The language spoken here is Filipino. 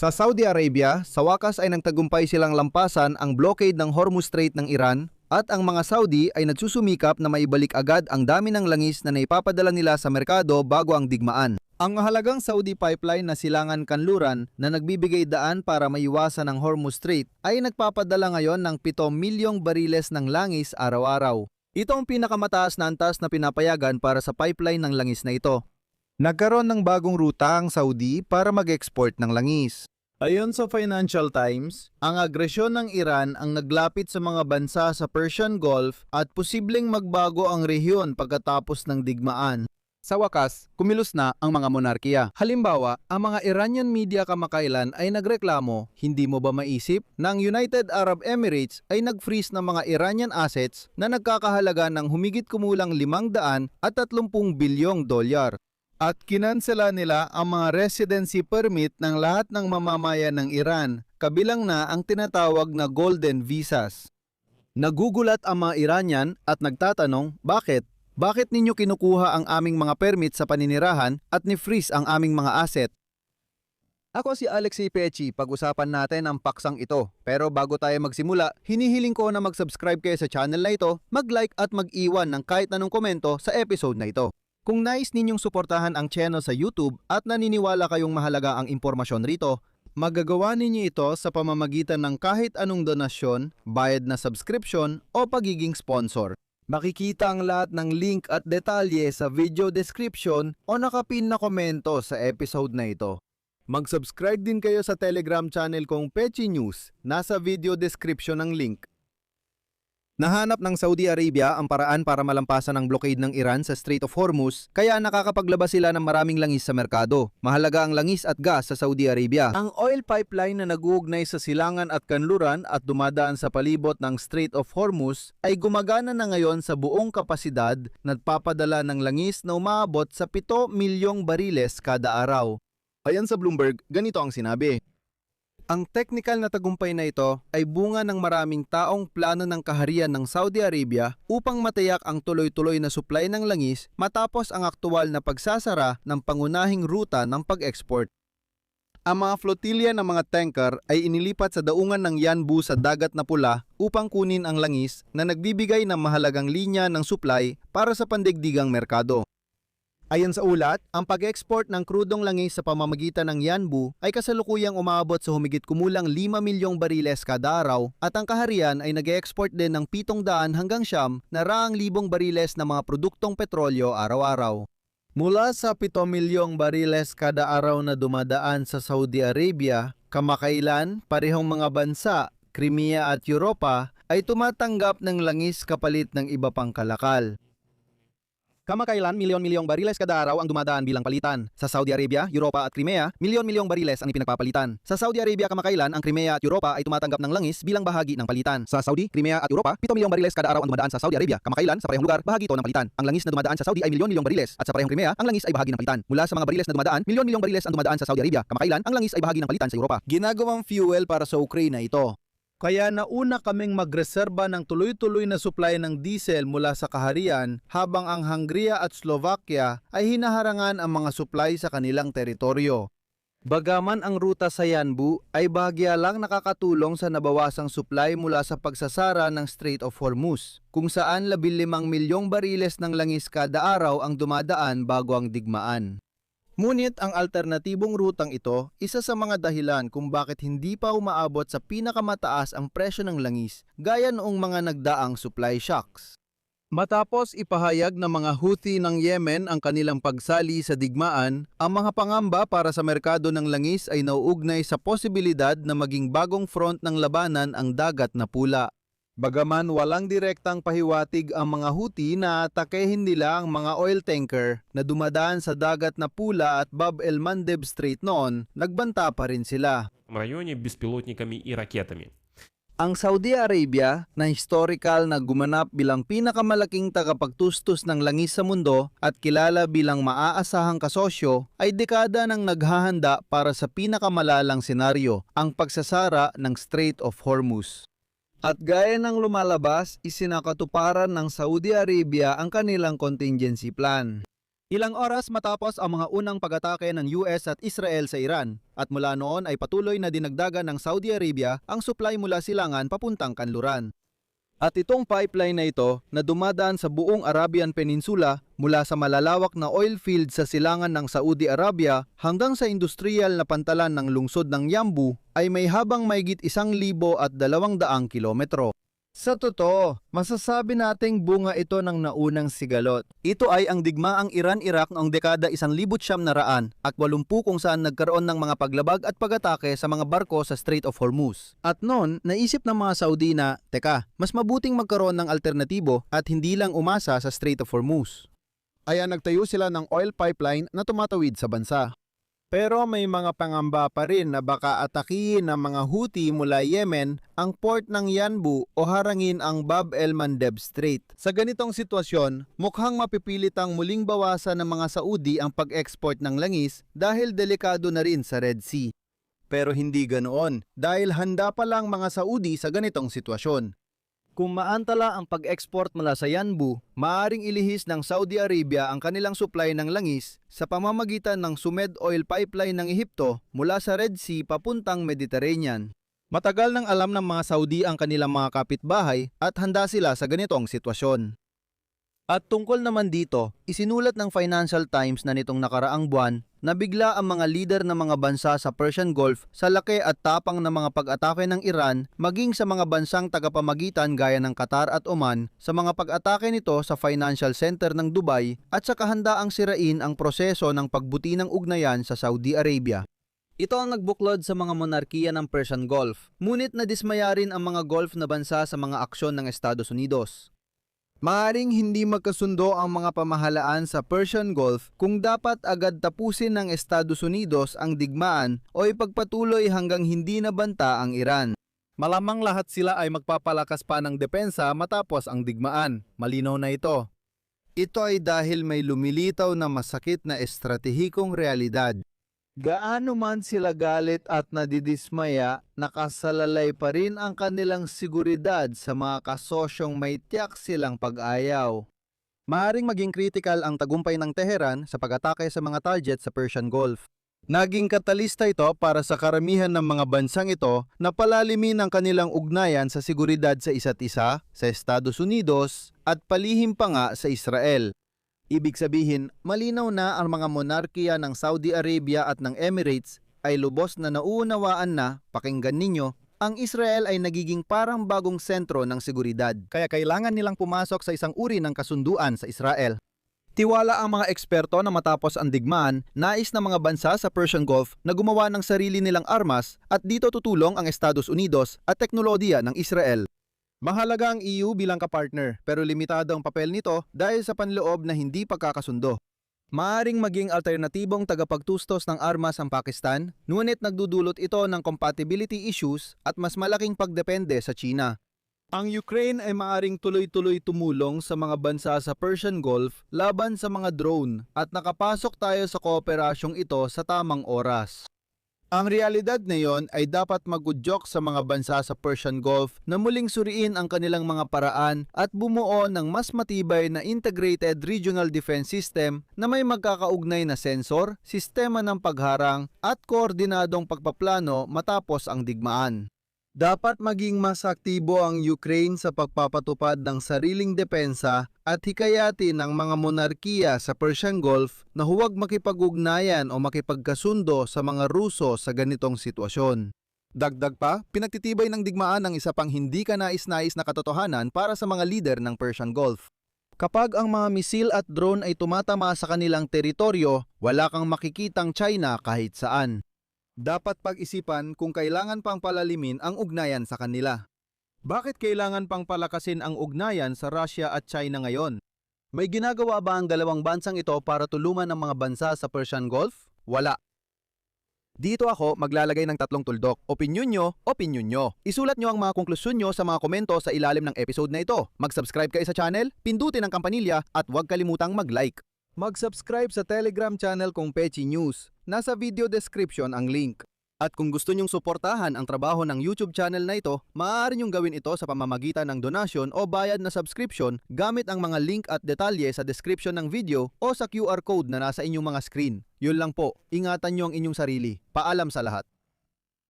Sa Saudi Arabia, sa wakas ay nagtagumpay silang lampasan ang blockade ng Hormuz Strait ng Iran at ang mga Saudi ay nagsusumikap na maibalik agad ang dami ng langis na naipapadala nila sa merkado bago ang digmaan. Ang mahalagang Saudi pipeline na Silangan Kanluran na nagbibigay daan para maiwasan ang Hormuz Strait ay nagpapadala ngayon ng 7 milyong bariles ng langis araw-araw. Ito ang pinakamataas na antas na pinapayagan para sa pipeline ng langis na ito. Nagkaroon ng bagong ruta ang Saudi para mag-export ng langis. Ayon sa Financial Times, ang agresyon ng Iran ang naglapit sa mga bansa sa Persian Gulf at posibleng magbago ang rehiyon pagkatapos ng digmaan. Sa wakas, kumilos na ang mga monarkiya. Halimbawa, ang mga Iranian media kamakailan ay nagreklamo, hindi mo ba maisip na ang United Arab Emirates ay nag-freeze ng mga Iranian assets na nagkakahalaga ng humigit kumulang 530 bilyong dolyar. At kinansela nila ang mga residency permit ng lahat ng mamamayan ng Iran, kabilang na ang tinatawag na golden visas. Nagugulat ang mga Iranian at nagtatanong, bakit? Bakit ninyo kinukuha ang aming mga permit sa paninirahan at ni-freeze ang aming mga asset? Ako si Alexei Pechi, pag-usapan natin ang paksang ito. Pero bago tayo magsimula, hinihiling ko na mag-subscribe kayo sa channel na ito, mag-like at mag-iwan ng kahit anong komento sa episode na ito. Kung nais ninyong suportahan ang channel sa YouTube at naniniwala kayong mahalaga ang impormasyon rito, magagawa ninyo ito sa pamamagitan ng kahit anong donasyon, bayad na subscription o pagiging sponsor. Makikita ang lahat ng link at detalye sa video description o nakapin na komento sa episode na ito. Mag-subscribe din kayo sa Telegram channel kong Pechi News, nasa video description ng link. Nahanap ng Saudi Arabia ang paraan para malampasan ang blockade ng Iran sa Strait of Hormuz, kaya nakakapaglabas sila ng maraming langis sa merkado. Mahalaga ang langis at gas sa Saudi Arabia. Ang oil pipeline na nag-uugnay sa Silangan at Kanluran at dumadaan sa palibot ng Strait of Hormuz ay gumagana na ngayon sa buong kapasidad, nagpapadala ng langis na umaabot sa 7 milyong bariles kada araw. Ayon sa Bloomberg, ganito ang sinabi. Ang technical na tagumpay na ito ay bunga ng maraming taong plano ng kaharian ng Saudi Arabia upang matiyak ang tuloy-tuloy na supply ng langis matapos ang aktual na pagsasara ng pangunahing ruta ng pag-export. Ang mga flotilya ng mga tanker ay inilipat sa daungan ng Yanbu sa Dagat na Pula upang kunin ang langis na nagbibigay ng mahalagang linya ng supply para sa pandigdigang merkado. Ayon sa ulat, ang pag-export ng krudong langis sa pamamagitan ng Yanbu ay kasalukuyang umaabot sa humigit kumulang 5 milyong bariles kada araw at ang kaharian ay nag-export din ng 700 hanggang 900 bariles ng mga produktong petrolyo araw-araw. Mula sa 7 milyong bariles kada araw na dumadaan sa Saudi Arabia, kamakailan parehong mga bansa, Crimea at Europa ay tumatanggap ng langis kapalit ng iba pang kalakal. Kamakailan, milyon-milyong bariles kada araw ang dumadaan bilang palitan. Sa Saudi Arabia, Europa at Crimea, milyon-milyong bariles ang ipinagpapalitan. Sa Saudi Arabia kamakailan, ang Crimea at Europa ay tumatanggap ng langis bilang bahagi ng palitan. Sa Saudi, Crimea at Europa, 7 milyong bariles kada araw ang dumadaan sa Saudi Arabia. Kamakailan, sa parehong lugar, bahagi ito ng palitan. Ang langis na dumadaan sa Saudi ay milyon-milyong bariles at sa parehong Crimea, ang langis ay bahagi ng palitan. Mula sa mga bariles na dumadaan, milyon-milyong bariles ang dumadaan sa Saudi Arabia. Kamakailan, ang langis ay bahagi ng palitan sa Europa. Ginagawang fuel para sa Ukraine ito. Kaya nauna kaming magreserba ng tuloy-tuloy na supply ng diesel mula sa kaharian habang ang Hungary at Slovakia ay hinaharangan ang mga supply sa kanilang teritoryo. Bagaman ang ruta sa Yanbu ay bahagya lang nakakatulong sa nabawasang supply mula sa pagsasara ng Strait of Hormuz, kung saan 15 milyong bariles ng langis kada araw ang dumadaan bago ang digmaan. Ngunit ang alternatibong rutang ito, isa sa mga dahilan kung bakit hindi pa umaabot sa pinakamataas ang presyo ng langis gaya noong mga nagdaang supply shocks. Matapos ipahayag ng mga Houthi ng Yemen ang kanilang pagsali sa digmaan, ang mga pangamba para sa merkado ng langis ay nauugnay sa posibilidad na maging bagong front ng labanan ang Dagat na Pula. Bagaman walang direktang pahiwatig ang mga Houthi na atakehin nila ang mga oil tanker na dumadaan sa Dagat na Pula at Bab el-Mandeb Strait noon, nagbanta pa rin sila. В районе беспилотниками и ракетами. Ang Saudi Arabia na historical na gumanap bilang pinakamalaking tagapagtustos ng langis sa mundo at kilala bilang maaasahang kasosyo ay dekada nang naghahanda para sa pinakamalalang senaryo, ang pagsasara ng Strait of Hormuz. At gaya ng lumalabas, isinakatuparan ng Saudi Arabia ang kanilang contingency plan. Ilang oras matapos ang mga unang pag-atake ng US at Israel sa Iran, at mula noon ay patuloy na dinagdagan ng Saudi Arabia ang supply mula silangan papuntang kanluran. At itong pipeline na ito na dumadaan sa buong Arabian Peninsula mula sa malalawak na oil field sa silangan ng Saudi Arabia hanggang sa industrial na pantalan ng lungsod ng Yanbu ay may habang mahigit 1,200 kilometro. Sa totoo, masasabi nating bunga ito ng naunang sigalot. Ito ay ang digmaang Iran-Iraq noong dekada 1900 at 80 kung saan nagkaroon ng mga paglabag at pag-atake sa mga barko sa Strait of Hormuz. At noon, naisip ng mga Saudi na, teka, mas mabuting magkaroon ng alternatibo at hindi lang umasa sa Strait of Hormuz. Kaya nagtayo sila ng oil pipeline na tumatawid sa bansa. Pero may mga pangamba pa rin na baka atakihin ng mga Houthi mula Yemen ang port ng Yanbu o harangin ang Bab el-Mandeb Strait. Sa ganitong sitwasyon, mukhang mapipilitang muling bawasan ng mga Saudi ang pag-export ng langis dahil delikado na rin sa Red Sea. Pero hindi ganoon dahil handa pa lang mga Saudi sa ganitong sitwasyon. Kung maantala ang pag-export mula sa Yanbu, maaaring ilihis ng Saudi Arabia ang kanilang supply ng langis sa pamamagitan ng Sumed Oil Pipeline ng Ehipto mula sa Red Sea papuntang Mediterranean. Matagal nang alam ng mga Saudi ang kanilang mga kapitbahay at handa sila sa ganitong sitwasyon. At tungkol naman dito, isinulat ng Financial Times na nitong nakaraang buwan na bigla ang mga lider ng mga bansa sa Persian Gulf sa laki at tapang ng mga pag-atake ng Iran maging sa mga bansang tagapamagitan gaya ng Qatar at Oman sa mga pag-atake nito sa financial center ng Dubai at sa kahandaang sirain ang proseso ng pagbuti ng ugnayan sa Saudi Arabia. Ito ang nagbuklod sa mga monarkiya ng Persian Gulf, ngunit nadismaya rin ang mga Gulf na bansa sa mga aksyon ng Estados Unidos. Maaring hindi magkasundo ang mga pamahalaan sa Persian Gulf kung dapat agad tapusin ng Estados Unidos ang digmaan o ipagpatuloy hanggang hindi nabanta ang Iran. Malamang lahat sila ay magpapalakas pa ng depensa matapos ang digmaan. Malinaw na ito. Ito ay dahil may lumilitaw na masakit na estratehikong realidad. Gaano man sila galit at nadidismaya, nakasalalay pa rin ang kanilang seguridad sa mga kasosyong may tiyak silang pag-ayaw. Maaring maging critical ang tagumpay ng Tehran sa pag-atake sa mga target sa Persian Gulf. Naging katalista ito para sa karamihan ng mga bansang ito na palalimin ang kanilang ugnayan sa seguridad sa isa't isa, sa Estados Unidos, at palihim pa nga sa Israel. Ibig sabihin, malinaw na ang mga monarkiya ng Saudi Arabia at ng Emirates ay lubos na nauunawaan na, pakinggan ninyo, ang Israel ay nagiging parang bagong sentro ng seguridad. Kaya kailangan nilang pumasok sa isang uri ng kasunduan sa Israel. Tiwala ang mga eksperto na matapos ang digmaan, nais ng mga bansa sa Persian Gulf na gumawa ng sarili nilang armas at dito tutulong ang Estados Unidos at teknolohiya ng Israel. Mahalaga ang EU bilang kapartner pero limitado ang papel nito dahil sa panloob na hindi pagkakasundo. Maaring maging alternatibong tagapagtustos ng armas ang Pakistan, ngunit nagdudulot ito ng compatibility issues at mas malaking pagdepende sa China. Ang Ukraine ay maaring tuloy-tuloy tumulong sa mga bansa sa Persian Gulf laban sa mga drone at nakapasok tayo sa kooperasyong ito sa tamang oras. Ang realidad ngayon ay dapat magudyok sa mga bansa sa Persian Gulf na muling suriin ang kanilang mga paraan at bumuo ng mas matibay na integrated regional defense system na may magkakaugnay na sensor, sistema ng pagharang at koordinadong pagpaplano matapos ang digmaan. Dapat maging mas aktibo ang Ukraine sa pagpapatupad ng sariling depensa at hikayatin ng mga monarkiya sa Persian Gulf na huwag makipag-ugnayan o makipagkasundo sa mga Ruso sa ganitong sitwasyon. Dagdag pa, pinagtitibay ng digmaan ang isa pang hindi kanais-nais na katotohanan para sa mga lider ng Persian Gulf. Kapag ang mga misil at drone ay tumatama sa kanilang teritoryo, wala kang makikitang China kahit saan. Dapat pag-isipan kung kailangan pang palalimin ang ugnayan sa kanila. Bakit kailangan pang palakasin ang ugnayan sa Russia at China ngayon? May ginagawa ba ang dalawang bansang ito para tulungan ang mga bansa sa Persian Gulf? Wala. Dito ako maglalagay ng 3 tuldok. Opinyon nyo. Isulat nyo ang mga konklusyon nyo sa mga komento sa ilalim ng episode na ito. Mag-subscribe kayo sa channel, pindutin ang kampanilya at huwag kalimutang mag-like. Mag-subscribe sa Telegram channel kong Pechi News. Nasa video description ang link. At kung gusto nyong suportahan ang trabaho ng YouTube channel na ito, maaari nyong gawin ito sa pamamagitan ng donasyon o bayad na subscription gamit ang mga link at detalye sa description ng video o sa QR code na nasa inyong mga screen. Yun lang po, ingatan nyo ang inyong sarili. Paalam sa lahat.